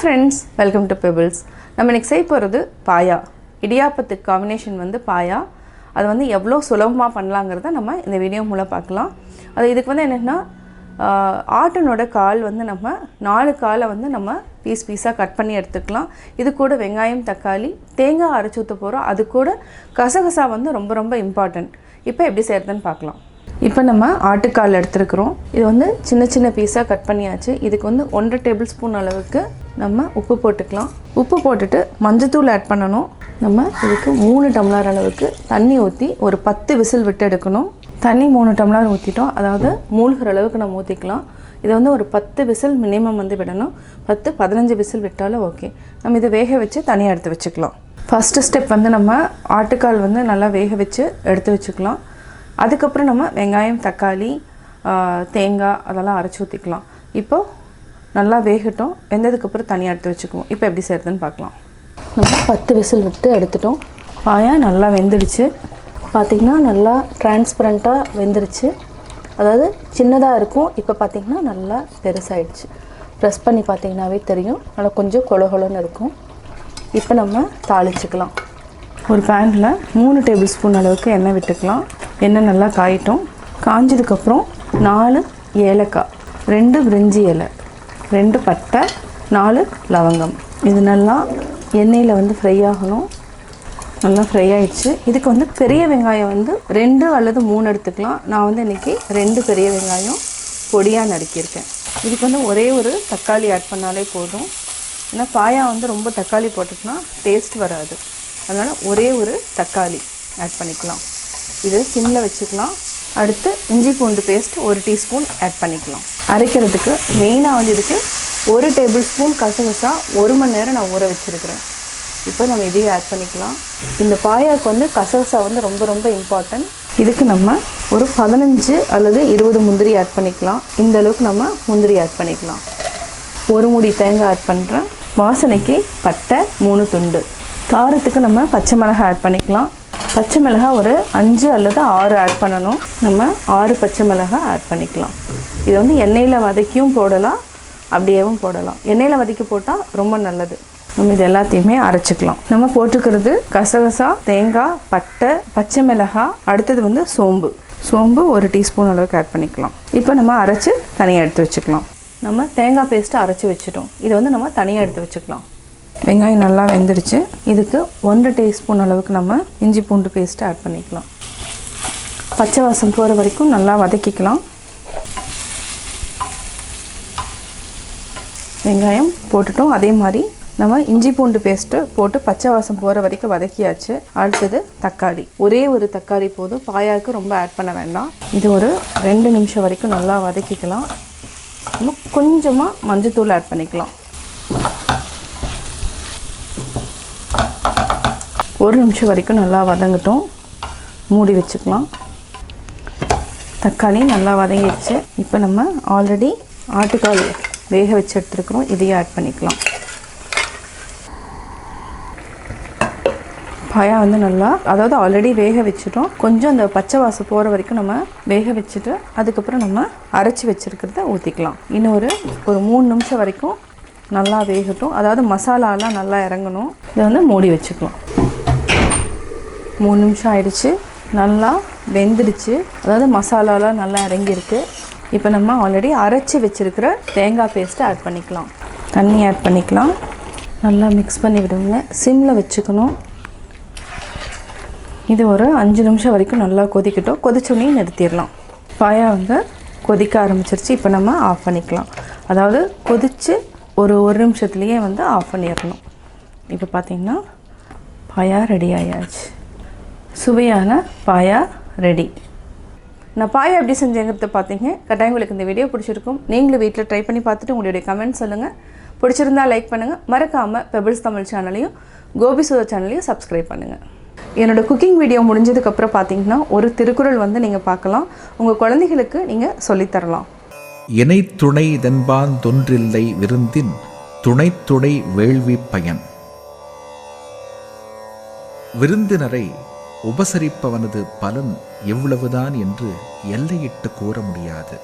friends, welcome to Pebbles. நம்ம இன்னைக்கு செய்ய போறது பாயா. இடியாப்பத்துக்கு காம்பினேஷன் வந்து பாயா. அது வந்து எவ்வளோ சுலபமா பண்ணலாம்ங்கறத நம்ம இந்த வீடியோ மூலம் பார்க்கலாம். அது இதுக்கு வந்து என்னன்னா ஆட்டனோட கால் வந்து நம்ம 4 காலை வந்து நம்ம பீஸா கட் பண்ணி எடுத்துக்கலாம். இது கூட வெங்காயம், தக்காளி, தேங்காய் அரைச்சு ஊத்த போறோம். அது கூட கசகசா வந்து ரொம்ப இம்பார்ட்டன்ட். இப்போ எப்படி செய்யறதுன்னு பார்க்கலாம். இப்போ நம்ம ஆட்டுக்கால் எடுத்துக்கிறோம். இது வந்து சின்ன பீஸா கட் பண்ணியாச்சு. இதுக்கு வந்து 1.5 டேபிள் ஸ்பூன் அளவுக்கு நம்ம உப்பு போட்டுக்கலாம். உப்பு போட்டுட்டு மஞ்சத்தூள் ஆட் பண்ணணும். நம்ம இதுக்கு 3 டம்ளர் அளவுக்கு தண்ணி ஊற்றி ஒரு 10 விசில் விட்டு எடுக்கணும். தண்ணி 3 டம்ளர் ஊற்றிட்டோம், அதாவது மூழ்கிற அளவுக்கு நம்ம ஊற்றிக்கலாம். இதை வந்து ஒரு 10 விசில் மினிமம் வந்து விடணும். 10-15 விசில் விட்டாலும் ஓகே. நம்ம இதை வேக வச்சு தனியாக எடுத்து வச்சுக்கலாம். ஃபஸ்ட்டு ஸ்டெப் வந்து நம்ம ஆட்டுக்கால் வந்து நல்லா வேக வச்சு எடுத்து வச்சுக்கலாம். அதுக்கப்புறம் நம்ம வெங்காயம், தக்காளி, தேங்காய் அதெல்லாம் அரைச்சி ஊற்றிக்கலாம். இப்போது நல்லா வேகட்டும். வெந்ததுக்கப்புறம் தனியாக எடுத்து வச்சுக்குவோம். இப்போ எப்படி செய்கிறதுன்னு பார்க்கலாம். நம்ம 10 விசில் விட்டு எடுத்துட்டோம். பாயா நல்லா வெந்துடுச்சு. பார்த்திங்கன்னா நல்லா டிரான்ஸ்பரண்ட்டாக வெந்துருச்சு. அதாவது சின்னதாக இருக்கும். இப்போ பார்த்திங்கன்னா நல்லா பெருசாகிடுச்சு. ப்ரெஸ் பண்ணி பார்த்திங்கனாவே தெரியும். நல்லா கொஞ்சம் கொலன்னு இருக்கும். இப்போ நம்ம தாளிச்சுக்கலாம். ஒரு பேனில் 3 டேபிள் ஸ்பூன் அளவுக்கு எண்ணெய் விட்டுக்கலாம். எண்ணெய் நல்லா காயிட்டும். காஞ்சதுக்கப்புறம் 4 ஏலக்காய், 2 பிரிஞ்சி இலை, 2 பட்டை, 4 லவங்கம். இது நல்லா எண்ணெயில் வந்து ஃப்ரை ஆகணும். நல்லா ஃப்ரை ஆகிடுச்சு. இதுக்கு வந்து பெரிய வெங்காயம் வந்து 2 அல்லது 3 எடுத்துக்கலாம். நான் வந்து இன்றைக்கி 2 பெரிய வெங்காயம் பொடியாக நறுக்கியிருக்கேன். இதுக்கு வந்து ஒரே ஒரு தக்காளி ஆட் பண்ணாலே போதும். ஏன்னா பாயா வந்து ரொம்ப தக்காளி போட்டுட்டுனா டேஸ்ட் வராது. அதனால் ஒரே ஒரு தக்காளி ஆட் பண்ணிக்கலாம். இது சிம்மில் வச்சுக்கலாம். அடுத்து இஞ்சி பூண்டு பேஸ்ட் 1 டீஸ்பூன் ஆட் பண்ணிக்கலாம். அரைக்கிறதுக்கு மெயினாக வந்து இதுக்கு 1 டேபிள் ஸ்பூன் கசகசா 1 மணி நேரம் நான் ஊற வச்சுருக்கிறேன். இப்போ நம்ம இதையும் ஆட் பண்ணிக்கலாம். இந்த பாயாவுக்கு வந்து கசகசா வந்து ரொம்ப இம்பார்ட்டன்ட். இதுக்கு நம்ம ஒரு 15 அல்லது 20 முந்திரி ஆட் பண்ணிக்கலாம். இந்த அளவுக்கு நம்ம முந்திரி ஆட் பண்ணிக்கலாம். 1 மூடி தேங்காய் ஆட் பண்ணுறேன். வாசனைக்கு பட்டை 3 துண்டு. காரத்துக்கு நம்ம பச்சை மிளகாய் ஆட் பண்ணிக்கலாம். பச்சை மிளகாய் ஒரு 5 அல்லது 6 ஆட் பண்ணணும். நம்ம 6 பச்சை மிளகாய் ஆட் பண்ணிக்கலாம். இது வந்து எண்ணெயில் வதக்கியும் போடலாம், அப்படியேவும் போடலாம். எண்ணெயில் வதக்கி போட்டால் ரொம்ப நல்லது. நம்ம இது எல்லாத்தையுமே அரைச்சிக்கலாம். நம்ம போட்டுக்கிறது கசகசா, தேங்காய், பட்டை, பச்சை மிளகாய். அடுத்தது வந்து சோம்பு 1 டீஸ்பூன் அளவுக்கு ஆட் பண்ணிக்கலாம். இப்போ நம்ம அரைச்சி தனியாக எடுத்து வச்சுக்கலாம். நம்ம தேங்காய் பேஸ்ட்டு அரைச்சி வச்சுட்டோம். இதை வந்து நம்ம தனியாக எடுத்து வச்சுக்கலாம். வெங்காயம் நல்லா வெந்துடுச்சு. இதுக்கு 1 டீஸ்பூன் அளவுக்கு நம்ம இஞ்சி பூண்டு பேஸ்ட்டு ஆட் பண்ணிக்கலாம். பச்சை வாசம் போகிற வரைக்கும் நல்லா வதக்கிக்கலாம். வெங்காயம் போட்டுட்டோம். அதே மாதிரி நம்ம இஞ்சி பூண்டு பேஸ்ட்டு போட்டு பச்சை வாசம் போகிற வரைக்கும் வதக்கியாச்சு. அடுத்தது தக்காளி. ஒரே ஒரு தக்காளி போதும். பாயாவுக்கு ரொம்ப ஆட் பண்ண வேண்டாம். இது ஒரு 2 நிமிஷம் வரைக்கும் நல்லா வதக்கிக்கலாம். நம்ம கொஞ்சமாக மஞ்சத்தூள் ஆட் பண்ணிக்கலாம். 1 நிமிஷம் வரைக்கும் நல்லா வதங்கட்டும். மூடி வச்சுக்கலாம். தக்காளி நல்லா வதங்கிடுச்சு. இப்போ நம்ம ஆல்ரெடி ஆட்டுக்கால் வேக வச்சு எடுத்துருக்குறோம். இதையும் ஆட் பண்ணிக்கலாம். பாயா வந்து நல்லா, அதாவது ஆல்ரெடி வேக வச்சுட்டோம். கொஞ்சம் அந்த பச்சை வாசம் போகிற வரைக்கும் நம்ம வேக வச்சுட்டு அதுக்கப்புறம் நம்ம அரைச்சி வச்சுருக்கிறத ஊற்றிக்கலாம். இன்னும் ஒரு 3 நிமிஷம் வரைக்கும் நல்லா வேகட்டும். அதாவது மசாலாலாம் நல்லா இறங்கணும். இதை வந்து மூடி வச்சுக்கலாம். 3 நிமிஷம் ஆயிடுச்சு. நல்லா வெந்துடுச்சு. அதாவது மசாலாலாம் நல்லா இறங்கியிருக்கு. இப்போ நம்ம ஆல்ரெடி அரைச்சி வச்சுருக்கிற தேங்காய் பேஸ்ட்டை ஆட் பண்ணிக்கலாம். தண்ணி ஆட் பண்ணிக்கலாம். நல்லா மிக்ஸ் பண்ணி விடுங்க. சிம்மில் வச்சுக்கணும். இது ஒரு 5 நிமிஷம் வரைக்கும் நல்லா கொதிக்கட்டும். கொதிச்சோடனே நிறுத்திடலாம். பாயா வந்து கொதிக்க ஆரம்பிச்சிருச்சு. இப்போ நம்ம ஆஃப் பண்ணிக்கலாம். அதாவது கொதித்து ஒரு நிமிஷத்துலேயே வந்து ஆஃப் பண்ணிடணும். இப்போ பார்த்திங்கன்னா பாயா ரெடி ஆயாச்சு. சுவையான பாயா ரெடி. நான் பாயா எப்படி செஞ்சேங்கிறத பார்த்தீங்க. கட்டாயம் உங்களுக்கு இந்த வீடியோ பிடிச்சிருக்கும். நீங்களும் வீட்டில் ட்ரை பண்ணி பார்த்துட்டு உங்களுடைய கமெண்ட் சொல்லுங்கள். பிடிச்சிருந்தால் லைக் பண்ணுங்கள். மறக்காமல் பெபிள்ஸ் தமிழ் சேனலையும் கோபி சுதா சேனலையும் சப்ஸ்கிரைப் பண்ணுங்கள். என்னோடய குக்கிங் வீடியோ முடிஞ்சதுக்கப்புறம் பார்த்தீங்கன்னா ஒரு திருக்குறள் வந்து நீங்கள் பார்க்கலாம். உங்கள் குழந்தைகளுக்கு நீங்கள் சொல்லித்தரலாம். இணை துணை தென்பான் தொன்றில்லை விருந்தின் துணை வேள்வி பயன். விருந்தினரை உபசரிப்பவனது பலன் எவ்வளவுதான் என்று எல்லையிட்டு கூற முடியாது.